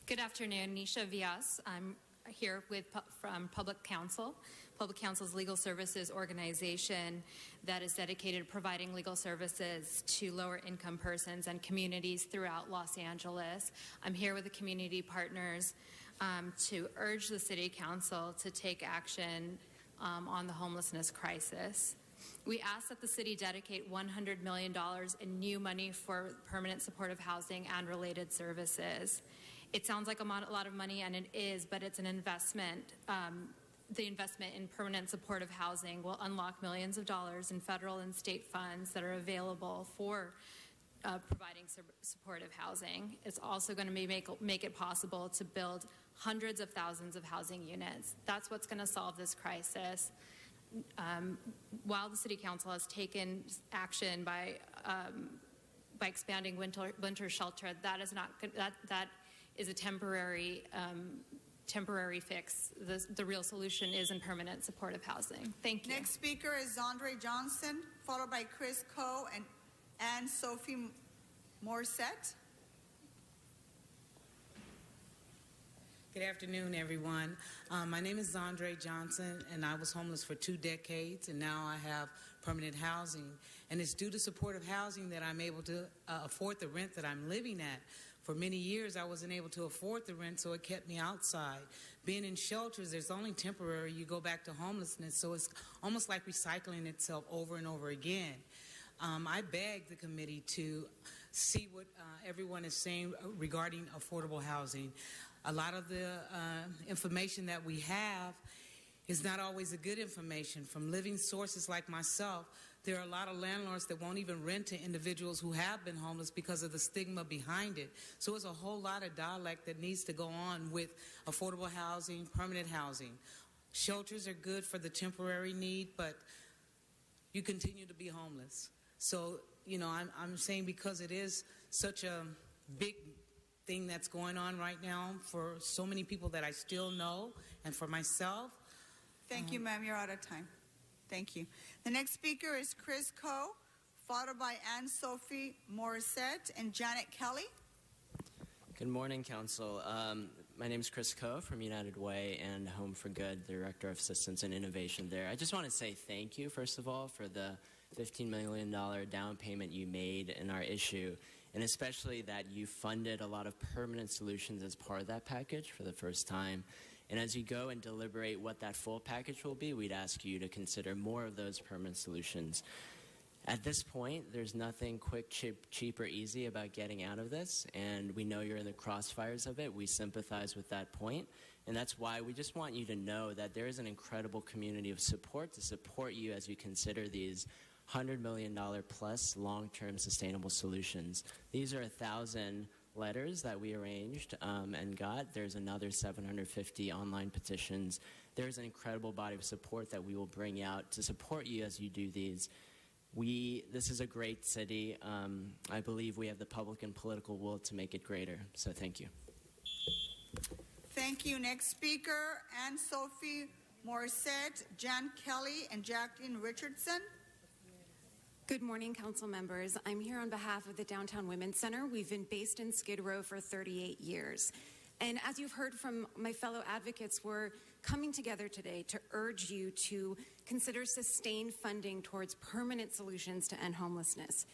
Good afternoon, Nisha Vyas. I'm here from Public Counsel. Public Counsel's legal services organization that is dedicated to providing legal services to lower income persons and communities throughout Los Angeles. I'm here with the community partners to urge the City Council to take action on the homelessness crisis. We ask that the city dedicate $100 million in new money for permanent supportive housing and related services. It sounds like a lot of money, and it is, but it's an investment. The investment in permanent supportive housing will unlock millions of dollars in federal and state funds that are available for providing supportive housing. It's also going to make it possible to build hundreds of thousands of housing units. That's what's going to solve this crisis. While the City Council has taken action by expanding winter shelter, that is a temporary fix. The real solution is in permanent supportive housing. Thank you. Next speaker is Zondre Johnson, followed by Chris Coe and Anne-Sophie Morissette. Good afternoon, everyone. My name is Zondre Johnson, and I was homeless for 2 decades, and now I have permanent housing. And it's due to supportive housing that I'm able to afford the rent that I'm living at. For many years, I wasn't able to afford the rent, so it kept me outside. Being in shelters, there's only temporary. You go back to homelessness, so it's almost like recycling itself over and over again. I begged the committee to see what everyone is saying regarding affordable housing. A lot of the information that we have is not always a good information. From living sources like myself, there are a lot of landlords that won't even rent to individuals who have been homeless because of the stigma behind it. So there's a whole lot of dialect that needs to go on with affordable housing, permanent housing. Shelters are good for the temporary need, but you continue to be homeless. So, you know, I'm saying because it is such a big thing that's going on right now for so many people that I still know and for myself. Thank you, ma'am. You're out of time. Thank you. The next speaker is Chris Coe, followed by Anne-Sophie Morissette and Janet Kelly. Good morning, Council. My name is Chris Coe from United Way and Home for Good, Director of Assistance and Innovation there. I just want to say thank you, first of all, for the $15 million down payment you made in our issue, and especially that you funded a lot of permanent solutions as part of that package for the first time. And as you go and deliberate what that full package will be, we'd ask you to consider more of those permanent solutions. At this point, there's nothing quick, cheap, or easy about getting out of this, and we know you're in the crossfires of it. We sympathize with that point, and that's why we just want you to know that there is an incredible community of support to support you as you consider these $100 million plus long-term sustainable solutions. These are 1,000 letters that we arranged and got. There's another 750 online petitions. There's an incredible body of support that we will bring out to support you as you do these. This is a great city. I believe we have the public and political will to make it greater. So thank you. Thank you. Next speaker, Anne-Sophie Morissette, Jan Kelly, and Jacqueline Richardson. Good morning, council members. I'm here on behalf of the Downtown Women's Center. We've been based in Skid Row for 38 years. And as you've heard from my fellow advocates, we're coming together today to urge you to consider sustained funding towards permanent solutions to end homelessness.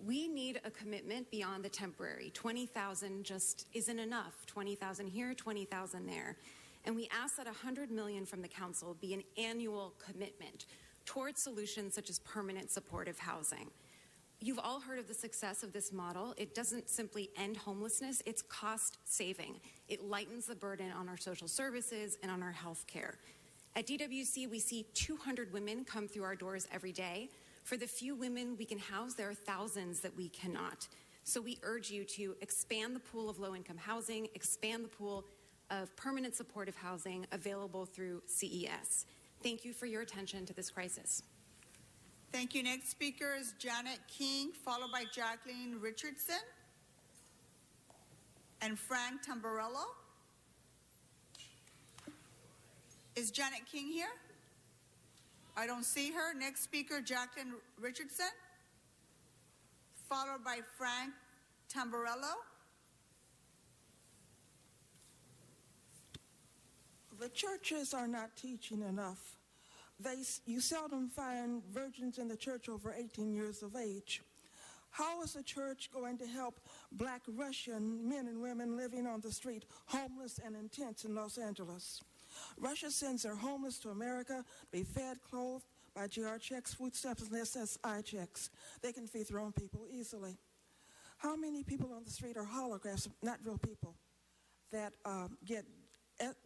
We need a commitment beyond the temporary. 20,000 just isn't enough. 20,000 here, 20,000 there. And we ask that $100 million from the council be an annual commitment towards solutions such as permanent supportive housing. You've all heard of the success of this model. It doesn't simply end homelessness, it's cost saving. It lightens the burden on our social services and on our health care. At DWC, we see 200 women come through our doors every day. For the few women we can house, there are thousands that we cannot. So we urge you to expand the pool of low-income housing, expand the pool of permanent supportive housing available through CES. Thank you for your attention to this crisis. Thank you. Next speaker is Janet King, followed by Jacqueline Richardson and Frank Tamburello. Is Janet King here? I don't see her. Next speaker, Jacqueline Richardson, followed by Frank Tamburello. The churches are not teaching enough. You seldom find virgins in the church over 18 years of age. How is the church going to help black Russian men and women living on the street, homeless and in tents in Los Angeles? Russia sends their homeless to America, be fed, clothed by GR checks, food stamps, and SSI checks. They can feed their own people easily. How many people on the street are holographs, not real people, that get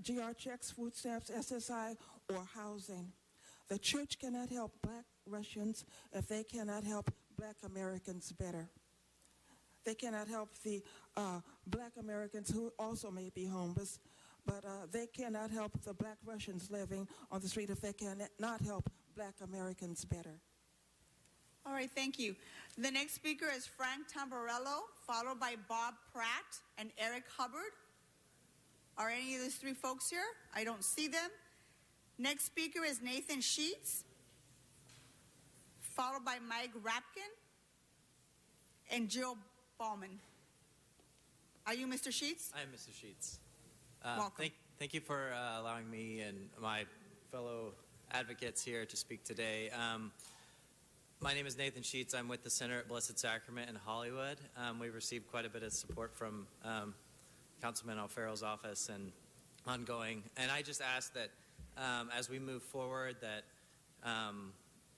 GR checks, food stamps, SSI, or housing? The church cannot help black Russians if they cannot help black Americans better. They cannot help the black Americans who also may be homeless, but they cannot help the black Russians living on the street if they cannot help black Americans better. All right, thank you. The next speaker is Frank Tamburello, followed by Bob Pratt and Eric Hubbard. Are any of these three folks here? I don't see them. Next speaker is Nathan Sheets, followed by Mike Rapkin and Jill Ballman. Are you Mr. Sheets? I am Mr. Sheets. Welcome. Thank you for allowing me and my fellow advocates here to speak today. My name is Nathan Sheets. I'm with the Center at Blessed Sacrament in Hollywood. We've received quite a bit of support from Councilman Alfero's office and ongoing. And I just ask that as we move forward that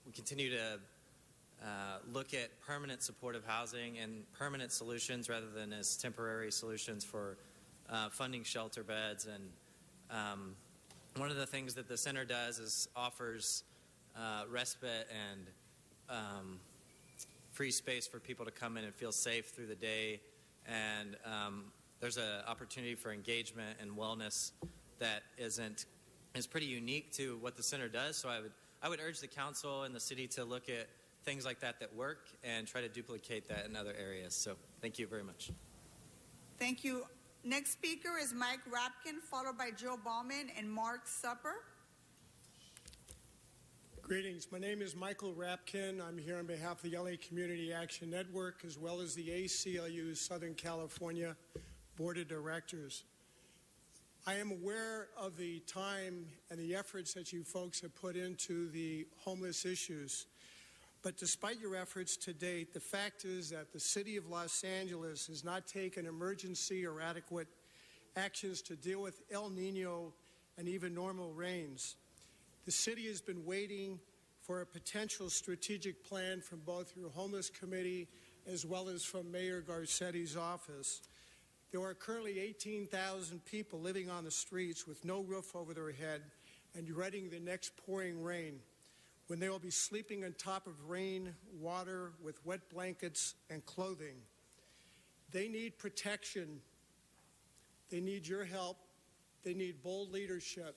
we continue to look at permanent supportive housing and permanent solutions rather than as temporary solutions for funding shelter beds. And one of the things that the center does is offers respite and free space for people to come in and feel safe through the day. And there's an opportunity for engagement and wellness that is pretty unique to what the center does. So I would urge the council and the city to look at things like that work and try to duplicate that in other areas. So thank you very much. Thank you. Next speaker is Mike Rapkin, followed by Jill Ballman and Mark Supper. Greetings. My name is Michael Rapkin. I'm here on behalf of the LA Community Action Network as well as the ACLU Southern California Board of Directors. I am aware of the time and the efforts that you folks have put into the homeless issues. But despite your efforts to date, the fact is that the city of Los Angeles has not taken emergency or adequate actions to deal with El Nino and even normal rains. The city has been waiting for a potential strategic plan from both your homeless committee as well as from Mayor Garcetti's office. There are currently 18,000 people living on the streets with no roof over their head and dreading the next pouring rain, when they will be sleeping on top of rain, water, with wet blankets and clothing. They need protection. They need your help. They need bold leadership.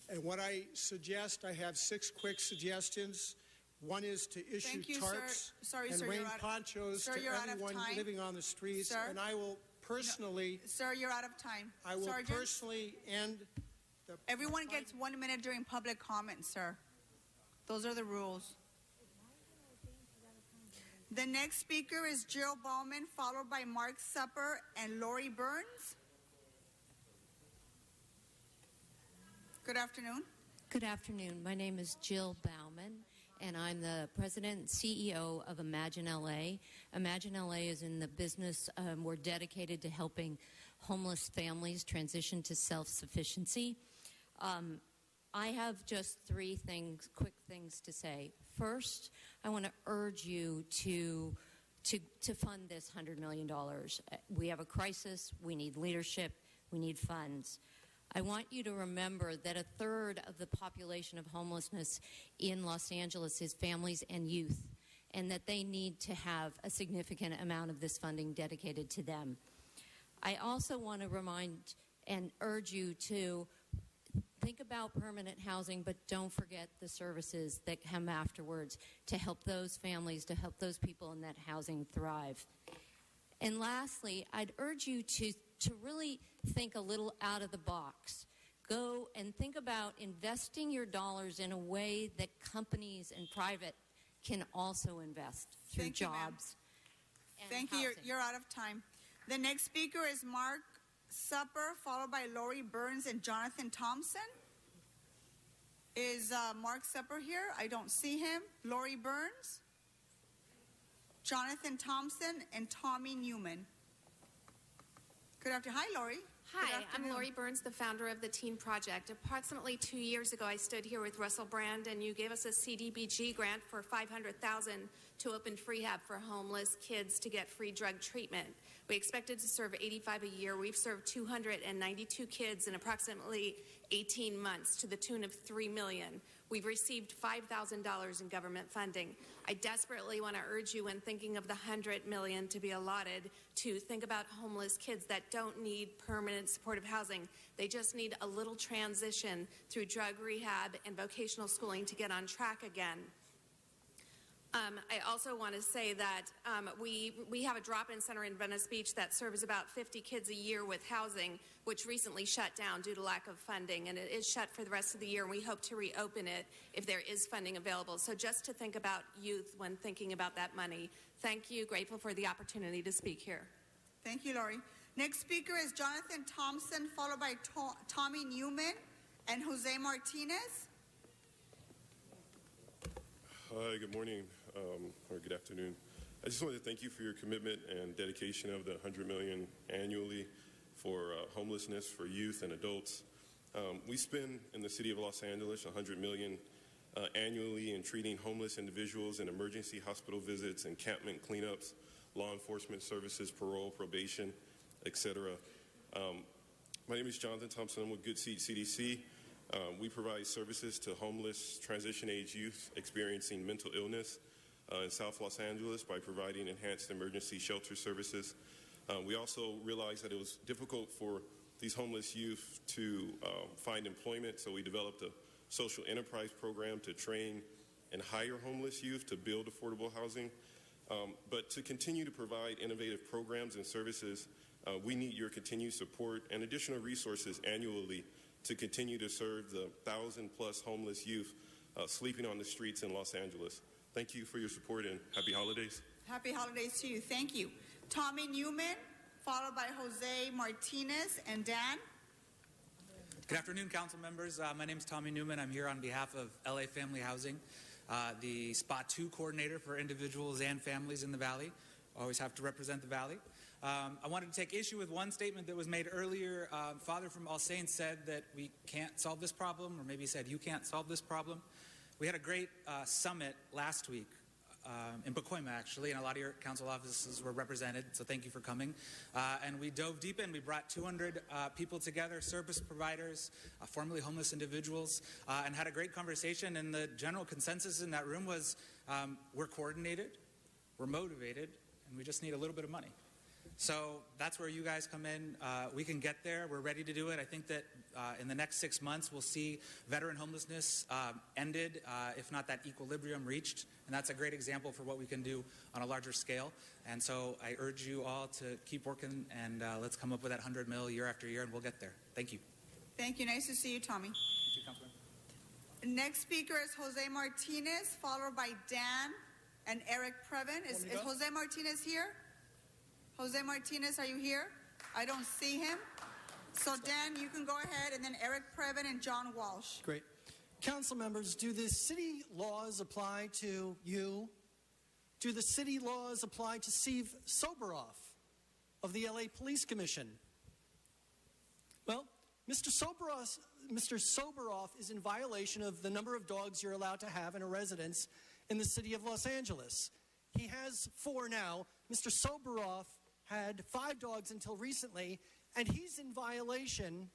And what I suggest, I have 6 quick suggestions. One is to issue tarps and rain ponchos to everyone living on the streets. Sir? And I will personally... No, sir, you're out of time. I will Sergeant? personally end... Everyone gets 1 minute during public comment, sir. Those are the rules. The next speaker is Jill Ballman, followed by Mark Supper and Lori Burns. Good afternoon. Good afternoon. My name is Jill Bauman, and I'm the president and CEO of Imagine LA. Imagine LA is in the business, we're dedicated to helping homeless families transition to self-sufficiency. I have just 3 quick things to say. First, I want to urge you to fund this $100 million. We have a crisis. We need leadership. We need funds. I want you to remember that 1/3 of the population of homelessness in Los Angeles is families and youth, and that they need to have a significant amount of this funding dedicated to them. I also want to remind and urge you to think about permanent housing, but don't forget the services that come afterwards to help those families, to help those people in that housing thrive. And lastly, I'd urge you to really think a little out of the box. Go and think about investing your dollars in a way that companies and private can also invest through Thank you, jobs. Thank you. You're out of time. The next speaker is Mark Supper, followed by Lori Burns and Jonathan Thompson. Is Mark Supper here? I don't see him. Lori Burns, Jonathan Thompson, and Tommy Newman. Good afternoon. Hi, Lori. Hi, I'm Lori Burns, the founder of the Teen Project. Approximately 2 years ago, I stood here with Russell Brand, and you gave us a CDBG grant for $500,000 to open Freehab for homeless kids to get free drug treatment. We expected to serve 85 a year. We've served 292 kids in approximately 18 months to the tune of $3 million. We've received $5,000 in government funding. I desperately want to urge you, when thinking of the $100 million to be allotted, to think about homeless kids that don't need permanent supportive housing. They just need a little transition through drug rehab and vocational schooling to get on track again. I also want to say that we have a drop-in center in Venice Beach that serves about 50 kids a year with housing, which recently shut down due to lack of funding, and it is shut for the rest of the year, and we hope to reopen it if there is funding available. So just to think about youth when thinking about that money. Thank you. Grateful for the opportunity to speak here. Thank you, Lori. Next speaker is Jonathan Thompson, followed by Tommy Newman and Jose Martinez. Hi, good morning, or good afternoon. I just wanted to thank you for your commitment and dedication of the $100 million annually for homelessness for youth and adults. We spend in the city of Los Angeles $100 million annually in treating homeless individuals in emergency hospital visits, encampment cleanups, law enforcement services, parole, probation, etc. My name is Jonathan Thompson. I'm with Good Seed CDC. We provide services to homeless transition-age youth experiencing mental illness in South Los Angeles by providing enhanced emergency shelter services. We also realized that it was difficult for these homeless youth to find employment, so we developed a social enterprise program to train and hire homeless youth to build affordable housing. But to continue to provide innovative programs and services, we need your continued support and additional resources annually to continue to serve the 1,000+ homeless youth sleeping on the streets in Los Angeles. Thank you for your support and happy holidays. Happy holidays to you. Thank you. Tommy Newman, followed by Jose Martinez and Dan. Good afternoon, council members. My name is Tommy Newman. I'm here on behalf of LA Family Housing, the Spot 2 coordinator for individuals and families in the Valley. Always have to represent the Valley. I wanted to take issue with one statement that was made earlier. Father from All Saints said that we can't solve this problem, or maybe he said you can't solve this problem. We had a great summit last week in Pacoima, actually, and a lot of your council offices were represented, so thank you for coming. And we dove deep in. We brought 200 people together, service providers, formerly homeless individuals, and had a great conversation. And the general consensus in that room was we're coordinated, we're motivated, and we just need a little bit of money. So that's where you guys come in. We can get there. We're ready to do it. I think that in the next 6 months, we'll see veteran homelessness ended, if not that equilibrium reached. And that's a great example for what we can do on a larger scale. And so I urge you all to keep working, and let's come up with that $100 million year after year, and we'll get there. Thank you. Thank you. Nice to see you, Tommy. Thank you, Councilman. Next speaker is Jose Martinez, followed by Dan and Eric Previn. Is Jose Martinez here? Jose Martinez, are you here? I don't see him. So Dan, you can go ahead, and then Eric Previn and John Walsh. Great. Council members, do the city laws apply to you? Do the city laws apply to Steve Soboroff of the LA Police Commission? Well, Mr. Soboroff is in violation of the number of dogs you're allowed to have in a residence in the city of Los Angeles. He has 4 now. Mr. Soboroff had 5 dogs until recently, and he's in violation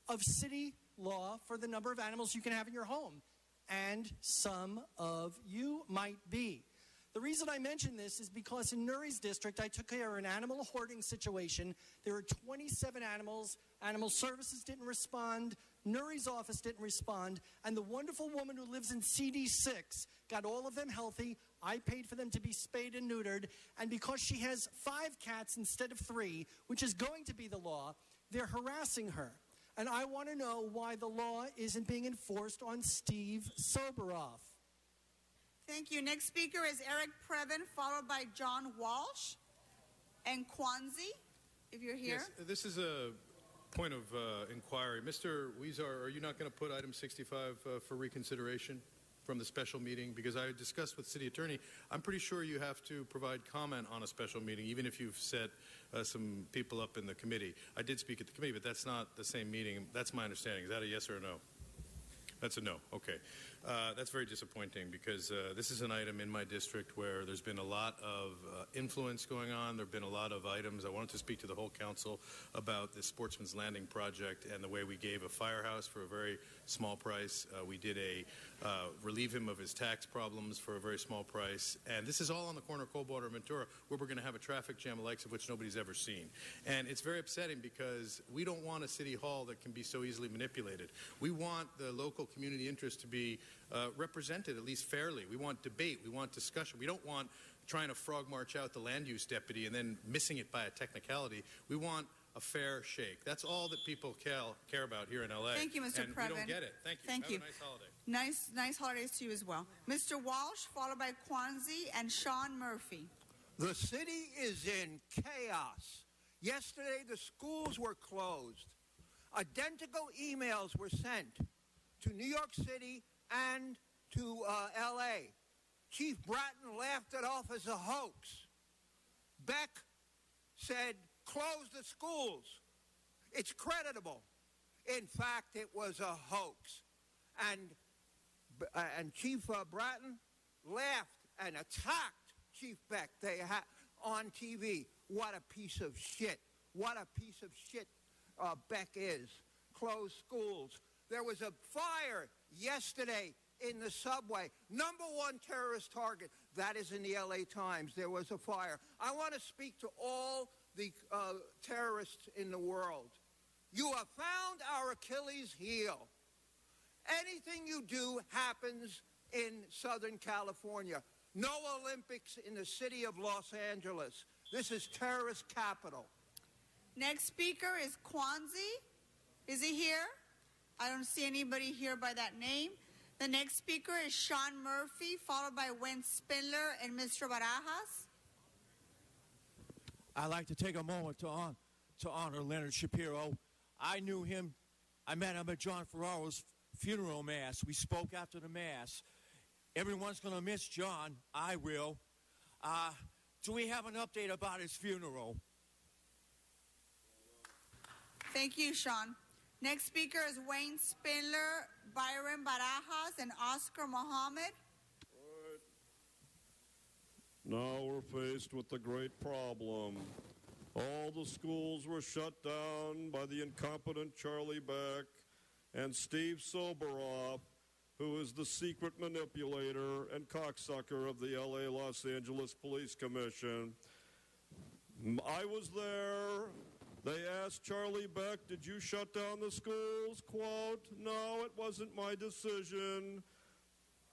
of city law for the number of animals you can have in your home. And some of you might be. The reason I mention this is because in Nuri's district, I took care of an animal hoarding situation. There were 27 animals. Animal Services didn't respond. Nuri's office didn't respond. And the wonderful woman who lives in CD6 got all of them healthy. I paid for them to be spayed and neutered. And because she has 5 cats instead of 3, which is going to be the law, they're harassing her. And I want to know why the law isn't being enforced on Steve Soboroff. Thank you. Next speaker is Eric Previn, followed by John Walsh and Kwanzi, if you're here. Yes, this is a Point of inquiry. Mr. Weezar, are you not going to put item 65 for reconsideration from the special meeting? Because I discussed with City Attorney, I'm pretty sure you have to provide comment on a special meeting, even if you've set some people up in the committee. I did speak at the committee, but that's not the same meeting. That's my understanding. Is that a yes or a no? That's a no. Okay. That's very disappointing because this is an item in my district where there's been a lot of influence going on. There have been a lot of items. I wanted to speak to the whole council about the Sportsman's Landing project and the way we gave a firehouse for a very small price. We did relieve him of his tax problems for a very small price. And this is all on the corner of Coldwater and Ventura, where we're going to have a traffic jam the likes of which nobody's ever seen. And it's very upsetting because we don't want a city hall that can be so easily manipulated. We want the local community interest to be represented at least fairly. We want debate. We want discussion. We don't want trying to frog march out the land use deputy and then missing it by a technicality. We want a fair shake. That's all that people care about here in L.A. Thank you, Mr. And Previn. we don't get it. Thank you. Thank Have you. a nice holiday. Nice holidays to you as well. Mr. Walsh, followed by Kwanzi and Sean Murphy. The city is in chaos. Yesterday, the schools were closed. Identical emails were sent to New York City and to L.A. Chief Bratton laughed it off as a hoax. Beck said, close the schools. It's creditable. In fact, it was a hoax. And Chief Bratton laughed and attacked Chief Beck on TV. What a piece of shit. What a piece of shit Beck is. Closed schools. There was a fire yesterday in the subway. Number one terrorist target. That is in the L.A. Times. There was a fire. I want to speak to all the terrorists in the world. You have found our Achilles heel. Anything you do happens in Southern California. No Olympics in the city of Los Angeles. This is terrorist capital. Next speaker is Kwanzi. Is he here? I don't see anybody here by that name. The next speaker is Sean Murphy, followed by Wen Spindler and Mr. Barajas. I'd like to take a moment to honor Leonard Shapiro. I knew him. I met him at John Ferraro's funeral mass. We spoke after the mass. Everyone's going to miss John. I will. Do we have an update about his funeral? Thank you, Sean. Next speaker is Wayne Spindler, Byron Barajas, and Oscar Mohammed. Now we're faced with a great problem. All the schools were shut down by the incompetent Charlie Beck and Steve Soberoff, who is the secret manipulator and cocksucker of the L.A. Los Angeles Police Commission. I was there. They asked Charlie Beck, did you shut down the schools? Quote, no, it wasn't my decision.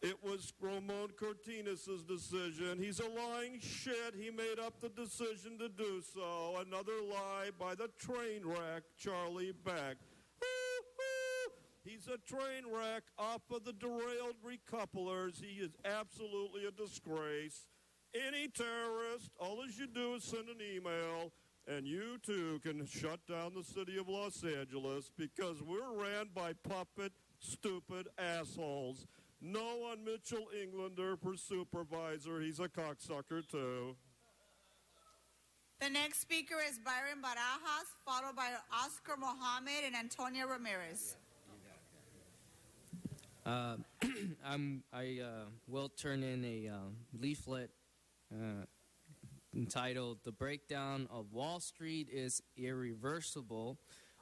It was Ramon Cortinez's decision. He's a lying shit. He made up the decision to do so. Another lie by the train wreck, Charlie Beck. He's a train wreck off of the derailed recouplers. He is absolutely a disgrace. Any terrorist, all you do is send an email, and you too can shut down the city of Los Angeles because we're ran by puppet, stupid assholes. No on Mitchell Englander for supervisor. He's a cocksucker too. The next speaker is Byron Barajas, followed by Oscar Mohammed and Antonio Ramirez. I will turn in a leaflet entitled "The Breakdown of Wall Street is Irreversible.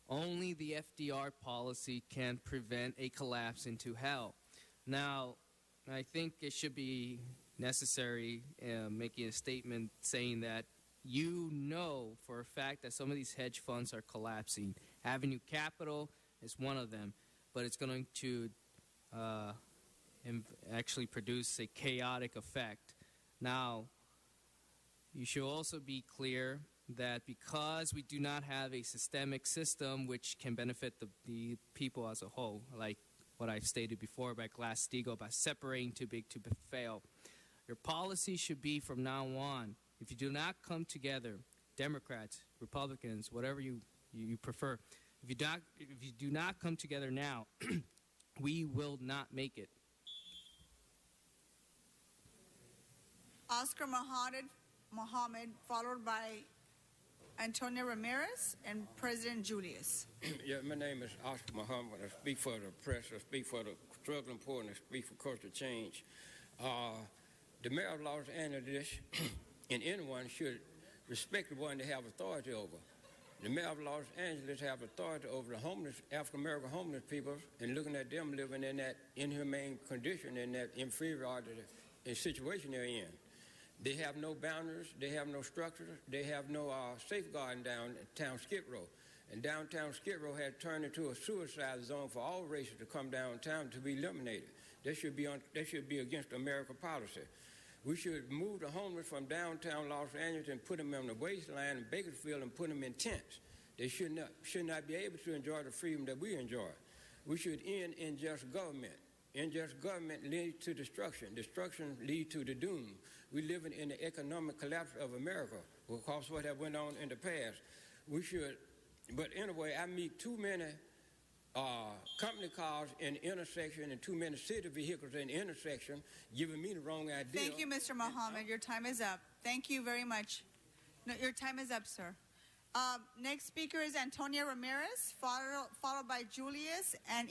Only the FDR policy can prevent a collapse into hell." Now, I think it should be necessary making a statement saying that you know for a fact that some of these hedge funds are collapsing. Avenue Capital is one of them, but it's going to actually produce a chaotic effect. Now, you should also be clear that because we do not have a systemic system which can benefit the people as a whole, like what I've stated before about Glass-Steagall, about separating too big to fail, your policy should be from now on, if you do not come together, Democrats, Republicans, whatever you prefer, If you do not come together now, we will not make it. Oscar Mohammed, followed by Antonio Ramirez and President Julius. Yeah, my name is Oscar Muhammad. I speak for the press. I speak for the struggling poor, and I speak for cultural change. The mayor of Los Angeles and anyone should respect the one they have authority over. The mayor of Los Angeles have authority over the homeless, African-American homeless people, and looking at them living in that inhumane condition, in that inferiority situation they're in. They have no boundaries, they have no structures, they have no safeguarding downtown Skid Row. And downtown Skid Row had turned into a suicide zone for all races to come downtown to be eliminated. That should be against American policy. We should move the homeless from downtown Los Angeles and put them on the wasteland in Bakersfield and put them in tents. They should not be able to enjoy the freedom that we enjoy. We should end unjust government. Unjust government leads to destruction. Destruction leads to the doom. We live in the economic collapse of America because of what have went on in the past. We should, but anyway, I meet too many company cars in the intersection and too many city vehicles in the intersection giving me the wrong idea. Thank you, Mr. Mohammed. Your time is up. Thank you very much. No, your time is up, sir. Next speaker is Antonia Ramirez, followed by Julius and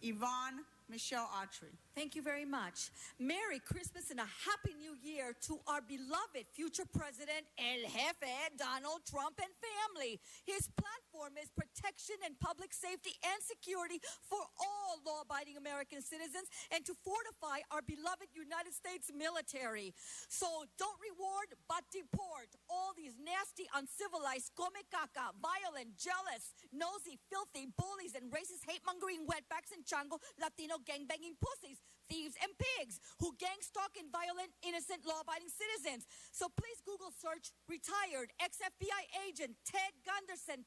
Yvonne Michelle Autry. Thank you very much. Merry Christmas and a Happy New Year to our beloved future President, El Jefe, Donald Trump, and family. His platform is protection and public safety and security for all law-abiding American citizens and to fortify our beloved United States military. So don't reward, but deport all these nasty, uncivilized, come caca, violent, jealous, nosy, filthy, bullies, and racist, hate-mongering wetbacks and chango Latino gangbanging pussies, thieves, and pigs who gang stalk and violent innocent law-abiding citizens. So please Google search retired ex-FBI agent Ted Gunderson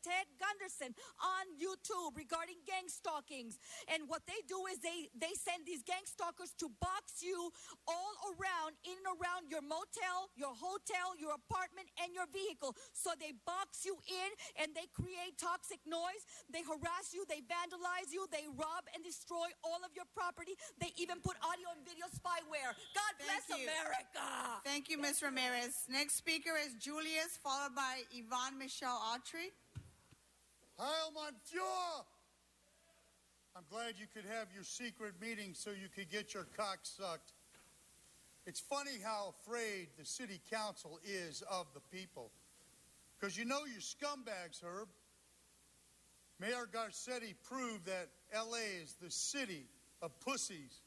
on YouTube regarding gang stalkings. And what they do is they send these gang stalkers to box you all around, in and around your motel, your hotel, your apartment, and your vehicle. So they box you in and they create toxic noise. They harass you, they vandalize you, they rob and destroy all of your property. They even put audio and video spyware. God bless America. Thank you, Ms. Ramirez. Next speaker is Julius, followed by Yvonne Michelle Autry. Heil Monsieur! I'm glad you could have your secret meeting so you could get your cock sucked. It's funny how afraid the city council is of the people. Because you know you're scumbags, Herb. Mayor Garcetti proved that L.A. is the city of pussies.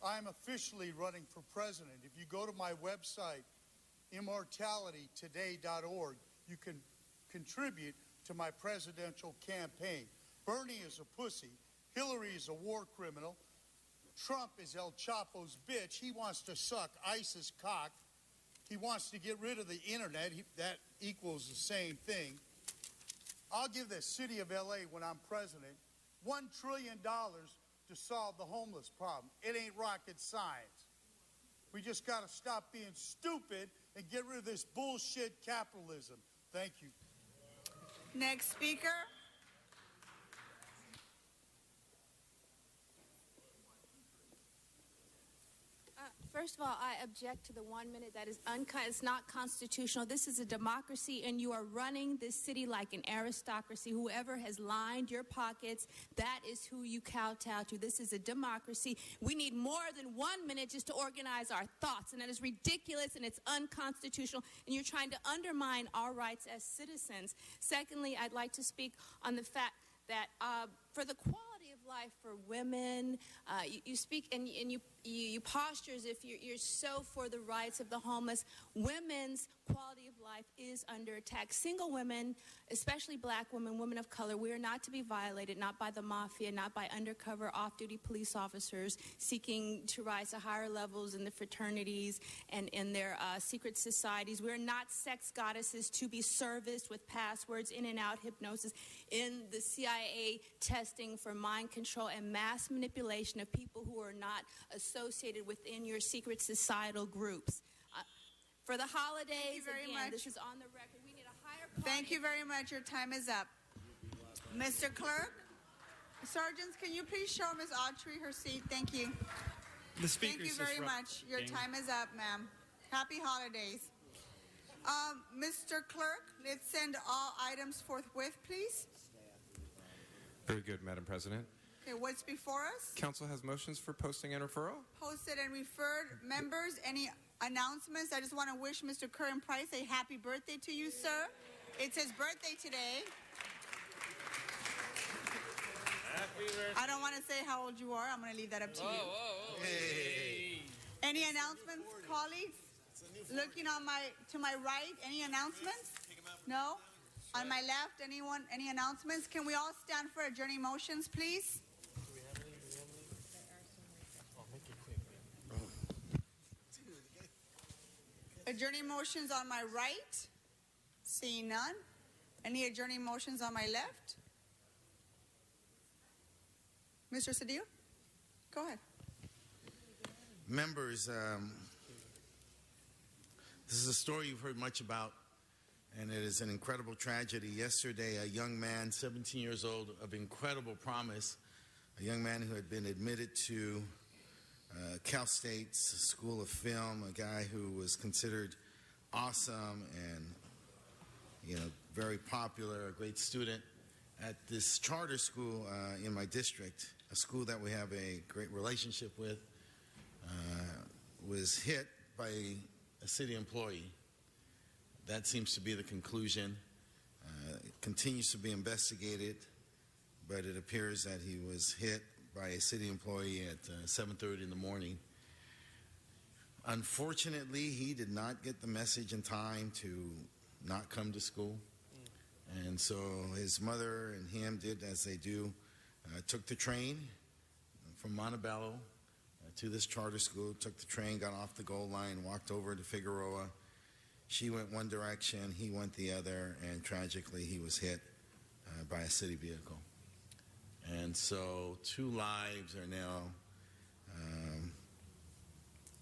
I'm officially running for president. If you go to my website, immortalitytoday.org, you can contribute to my presidential campaign. Bernie is a pussy. Hillary is a war criminal. Trump is El Chapo's bitch. He wants to suck ISIS cock. He wants to get rid of the internet. That equals the same thing. I'll give the city of L.A., when I'm president, $1 trillion to solve the homeless problem. It ain't rocket science. We just got to stop being stupid and get rid of this bullshit capitalism. Thank you. Next speaker. First of all, I object to the 1 minute. That is it's not constitutional. This is a democracy, and you are running this city like an aristocracy. Whoever has lined your pockets, that is who you kowtow to. This is a democracy. We need more than 1 minute just to organize our thoughts, and that is ridiculous, and it's unconstitutional, and you're trying to undermine our rights as citizens. Secondly, I'd like to speak on the fact that for the quality of life for women, you speak and you posture as if you're so for the rights of the homeless. Women's quality of life is under attack. Single women, especially black women, women of color, we are not to be violated, not by the mafia, not by undercover off-duty police officers seeking to rise to higher levels in the fraternities and in their secret societies. We are not sex goddesses to be serviced with passwords, in and out hypnosis, in the CIA testing for mind control and mass manipulation of people who are not associated within your secret societal groups. For the holidays, again, this is on the record. We need a higher quality. Thank you very much. Your time is up. Mr. Clerk, sergeants, can you please show Ms. Autry her seat? Thank you. The speaker Thank you very much. Your time is up, ma'am. Happy holidays. Mr. Clerk, let's send all items forthwith, please. Very good, Madam President. Okay, what's before us? Council has motions for posting and referral. Posted and referred. Members, any announcements? I just want to wish Mr. Curran Price a happy birthday to you, sir. It's his birthday today. Happy birthday. I don't want to say how old you are. I'm going to leave that up to you. Hey. Any announcements, colleagues? Looking on to my right, any announcements? No? On my left, anyone? Any announcements? Can we all stand for adjourning motions, please? Adjourning motions on my right? Seeing none. Any adjourning motions on my left? Mr. Cedillo? Go ahead. Members, this is a story you've heard much about, and it is an incredible tragedy. Yesterday, a young man, 17 years old, of incredible promise, a young man who had been admitted to Cal State's School of Film, a guy who was considered awesome and, very popular, a great student at this charter school in my district, a school that we have a great relationship with, was hit by a city employee. That seems to be the conclusion. It continues to be investigated, but it appears that he was hit by a city employee at 7:30 in the morning. Unfortunately, he did not get the message in time to not come to school. And so his mother and him did as they do, took the train from Montebello to this charter school, took the train, got off the goal line, walked over to Figueroa. She went one direction, he went the other, and tragically he was hit by a city vehicle. And so 2 lives are now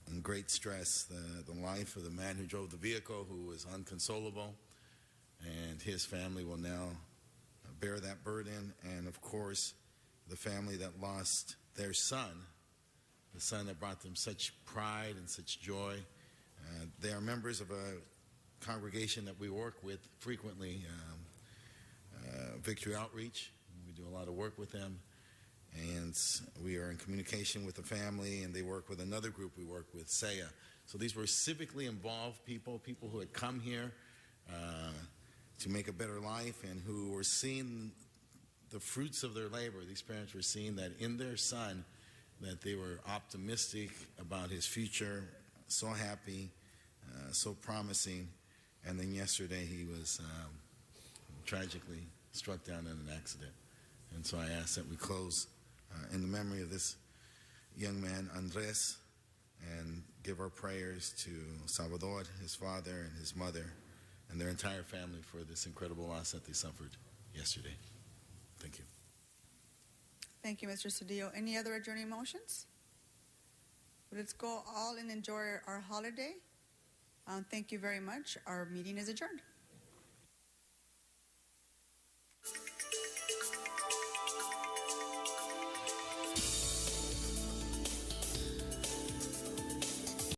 in great stress. The life of the man who drove the vehicle, who was inconsolable, and his family will now bear that burden. And of course, the family that lost their son, the son that brought them such pride and such joy. They are members of a congregation that we work with frequently, Victory Outreach. We do a lot of work with them, and we are in communication with the family, and they work with another group we work with, SEA. So these were civically involved people who had come here to make a better life, and who were seeing the fruits of their labor. These parents were seeing that in their son, that they were optimistic about his future, so happy, so promising. And then yesterday he was tragically struck down in an accident. And so I ask that we close in the memory of this young man, Andres, and give our prayers to Salvador, his father, and his mother, and their entire family for this incredible loss that they suffered yesterday. Thank you. Thank you, Mr. Cedillo. Any other adjourning motions? Let's go all and enjoy our holiday. Thank you very much. Our meeting is adjourned.